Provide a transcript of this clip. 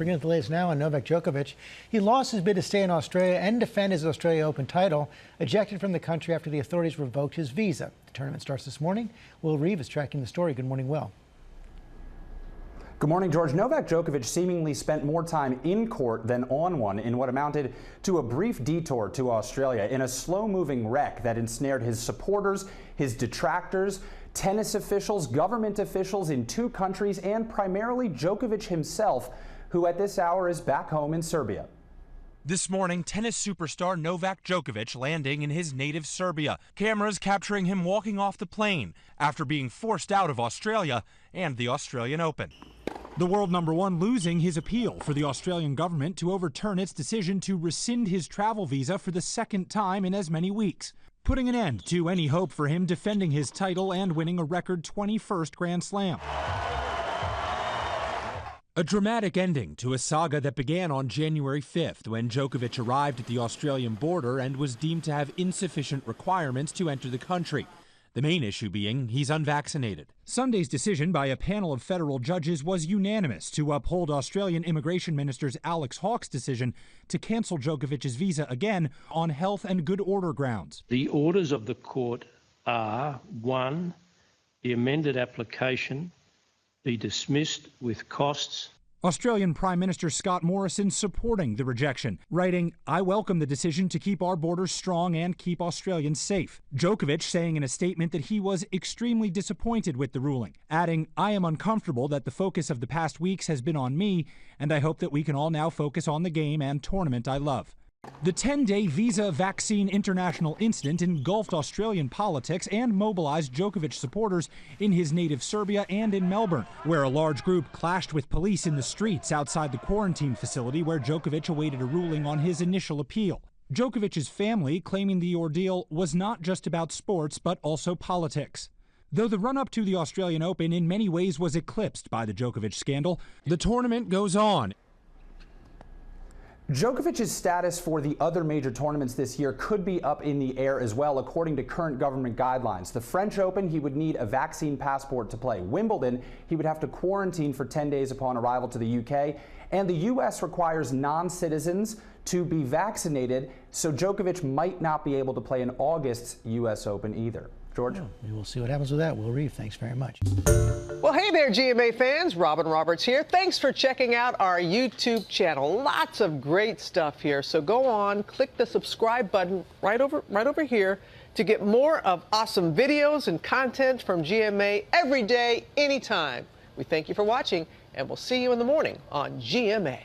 Bringing us the latest now on Novak Djokovic. He lost his bid to stay in Australia and defend his Australia Open title, ejected from the country after the authorities revoked his visa. The tournament starts this morning. Will Reeve is tracking the story. Good morning, Will. Good morning, George. Novak Djokovic seemingly spent more time in court than on one in what amounted to a brief detour to Australia in a slow-moving wreck that ensnared his supporters, his detractors, tennis officials, government officials in two countries, and primarily Djokovic himself, who at this hour is back home in Serbia. This morning, tennis superstar Novak Djokovic landing in his native Serbia. Cameras capturing him walking off the plane after being forced out of Australia and the Australian Open. The world #1 losing his appeal for the Australian government to overturn its decision to rescind his travel visa for the second time in as many weeks, putting an end to any hope for him defending his title and winning a record 21st Grand Slam. A dramatic ending to a saga that began on January 5th when Djokovic arrived at the Australian border and was deemed to have insufficient requirements to enter the country. The main issue being he's unvaccinated. Sunday's decision by a panel of federal judges was unanimous to uphold Australian Immigration Minister's Alex Hawke's decision to cancel Djokovic's visa again on health and good order grounds. The orders of the court are: 1, the amended application be dismissed with costs. Australian Prime Minister Scott Morrison supporting the rejection, writing, "I welcome the decision to keep our borders strong and keep Australians safe." Djokovic saying in a statement that he was extremely disappointed with the ruling, adding, "I am uncomfortable that the focus of the past weeks has been on me, and I hope that we can all now focus on the game and tournament I love." The 10-day visa vaccine international incident engulfed Australian politics and mobilized Djokovic supporters in his native Serbia and in Melbourne, where a large group clashed with police in the streets outside the quarantine facility where Djokovic awaited a ruling on his initial appeal. Djokovic's family claiming the ordeal was not just about sports but also politics. Though the run-up to the Australian Open in many ways was eclipsed by the Djokovic scandal, the tournament goes on. Djokovic's status for the other major tournaments this year could be up in the air as well, according to current government guidelines. The French Open, he would need a vaccine passport to play. Wimbledon, he would have to quarantine for 10 days upon arrival to the UK. And the U.S. requires non-citizens to be vaccinated, so Djokovic might not be able to play in August's U.S. Open either. George? Oh, we will see what happens with that. Will Reeve, thanks very much. Well, hey there, GMA fans. Robin Roberts here. Thanks for checking out our YouTube channel. Lots of great stuff here. So go on, click the subscribe button right over here to get more of awesome videos and content from GMA every day, anytime. We thank you for watching, and we'll see you in the morning on GMA.